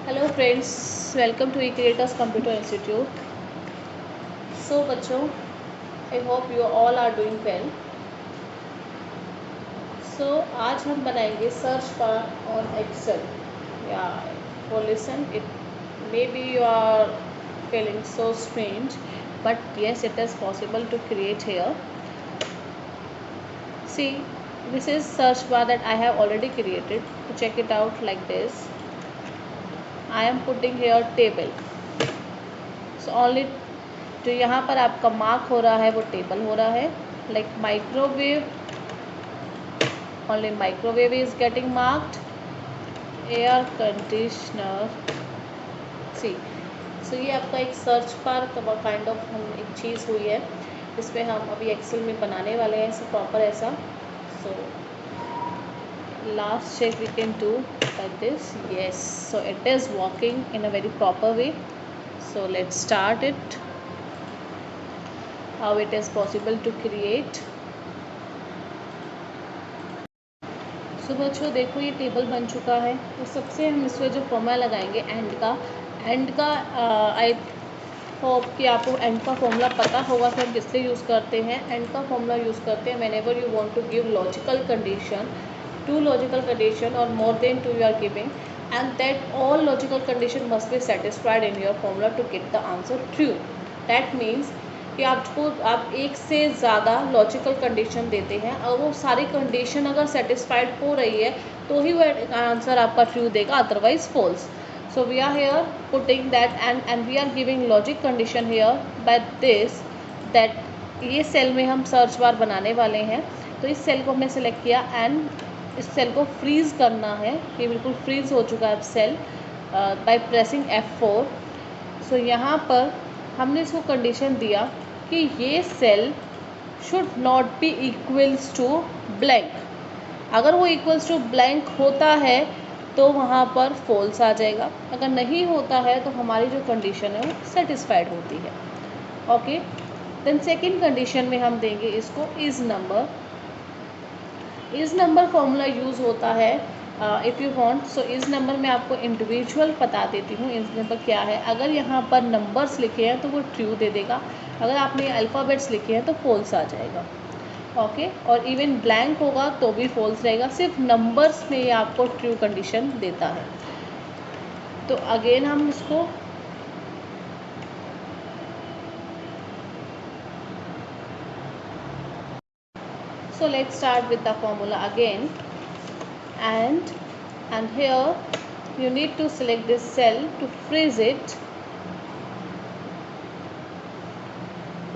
Hello friends, welcome to E creators computer institute. So बच्चों, I hope you all are doing well. So आज हम बनाएंगे search bar on Excel. या for listen it may be you are feeling so strange, but yes, it is possible to create here. See, this is search bar that I have already created. To check it out like this, I am putting here table. So only जो यहाँ पर आपका mark हो रहा है वो table हो रहा है, like microwave, only microwave is getting marked, air conditioner. See so ये आपका एक सर्च बार का काइंड ऑफ एक चीज़ हुई है, इसमें हम अभी एक्सेल में बनाने वाले हैं ऐसा प्रॉपर ऐसा। So last check we can do like this. Yes, so it is working in a very proper way. So let's start it, how it is possible to create. So बच्चों देखो, ये table बन चुका है। तो सबसे हम इसमें जो फॉर्मूला लगाएंगे एंड का आई होप कि आपको एंड का फॉर्मूला पता होगा कि हम किससे यूज़ करते हैं। एंड का फॉर्मूला यूज़ करते हैं whenever you want to give logical condition, two logical condition और more than two you are giving, and that all logical condition must be satisfied in your formula to get the answer true. That means कि आप एक से ज़्यादा logical condition देते हैं और वो सारी कंडीशन अगर सेटिस्फाइड हो रही है तो ही वो आंसर आपका ट्रू देगा, otherwise false. So we are here putting that and we are giving logic condition here by this that ये सेल में हम सर्च बार बनाने वाले हैं। तो इस सेल को हमने सेलेक्ट किया एंड इस सेल को फ्रीज़ करना है। ये बिल्कुल फ्रीज़ हो चुका है अब सेल बाय प्रेसिंग F4। सो यहाँ पर हमने इसको कंडीशन दिया कि ये cell should not be equals to blank. अगर वो इक्वल्स टू ब्लैंक होता है तो वहाँ पर फॉल्स आ जाएगा, अगर नहीं होता है तो हमारी जो कंडीशन है वो सेटिस्फाइड होती है। ओके, देन सेकंड कंडीशन में हम देंगे इसको is number. Is number formula use होता है इफ़ यू वांट। सो इस नंबर में आपको इंडिविजुअल बता देती हूँ इस नंबर क्या है। अगर यहाँ पर नंबर्स लिखे हैं तो वो ट्रू दे देगा, अगर आपने अल्फ़ाबेट्स लिखे हैं तो फॉल्स आ जाएगा। ओके, और इवन ब्लैंक होगा तो भी फॉल्स रहेगा। सिर्फ नंबर्स में ये आपको ट्रू कंडीशन देता है। तो अगेन हम इसको so let's start with the formula again, and here you need to select this cell to freeze it.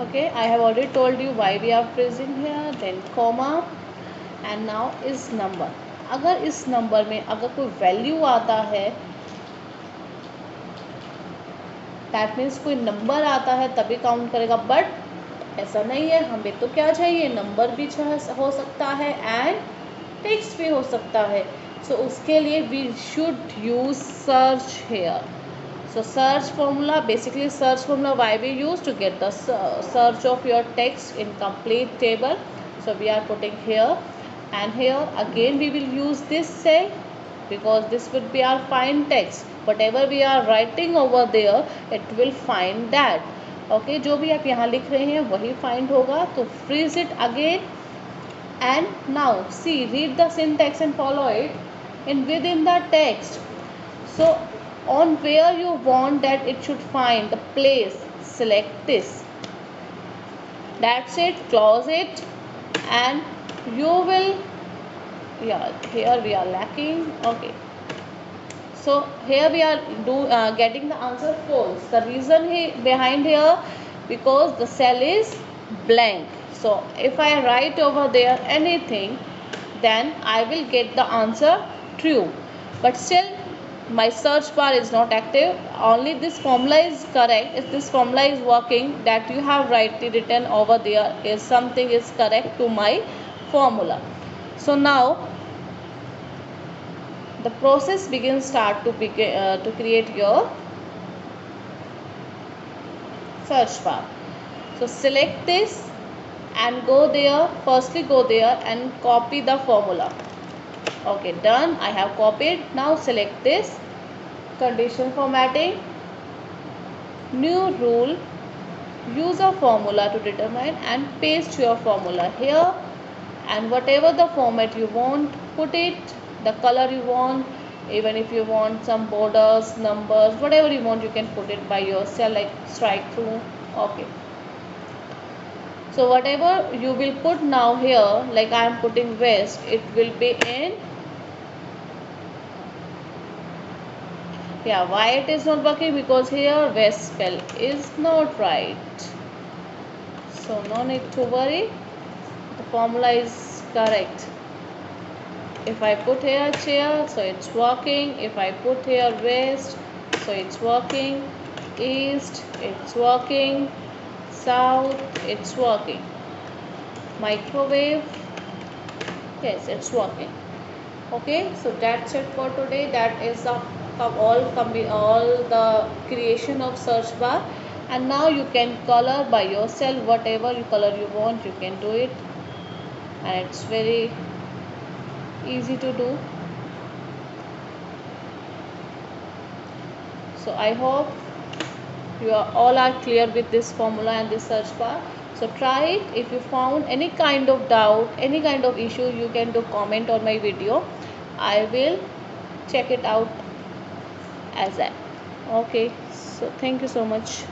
Okay, I have already told you why we are freezing here, then comma, and now is number. अगर इस number में अगर कोई value आता है, that means कोई number आता है तभी काउंट करेगा, बट ऐसा नहीं है। हमें तो क्या चाहिए, नंबर भी हो सकता है एंड टेक्स्ट भी हो सकता है। सो उसके लिए we should use search here. So search formula, basically search formula why we use to get the search of your text in complete table. So we are putting here, and here again we will use this cell because this would be our find text. Whatever we are writing over there, it will find that. Okay, जो भी आप यहाँ लिख रहे हैं वही find होगा। तो freeze it again, and now see, read the syntax and follow it in within the text. So on where you want that it should find the place, select this. That's it, close it, and you will, yeah, here we are lacking. Okay, so here we are getting the answer false. The reason behind here, because the cell is blank. So if I write over there anything, then I will get the answer true, but still my search bar is not active. Only this formula is correct. If this formula is working, that you have written over there is something is correct to my formula. So now the process begins to create your search bar. So select this and go there. Firstly go there and copy the formula. Okay, done. I have copied. Now select this conditional formatting, new rule, use a formula to determine and paste your formula here, and whatever the format you want, put it, the color you want, even if you want some borders, numbers, whatever you want, you can put it by yourself, like strike through. Okay, so whatever you will put now here, like I am putting west, it will be in, yeah, why it is not working? Because here west spell is not right, so no need to worry, the formula is correct. If I put here chair, so it's working. If I put here west, so it's working. East, it's working. South, it's working. Microwave, yes, it's working. Okay, so that's it for today. That is all the creation of search bar. And now you can color by yourself, whatever color you want, you can do it, and it's very easy to do. So I hope you all are clear with this formula and this search bar. So try it. If you found any kind of doubt, any kind of issue, you can do comment on my video. I will check it out as that. Okay, so thank you so much.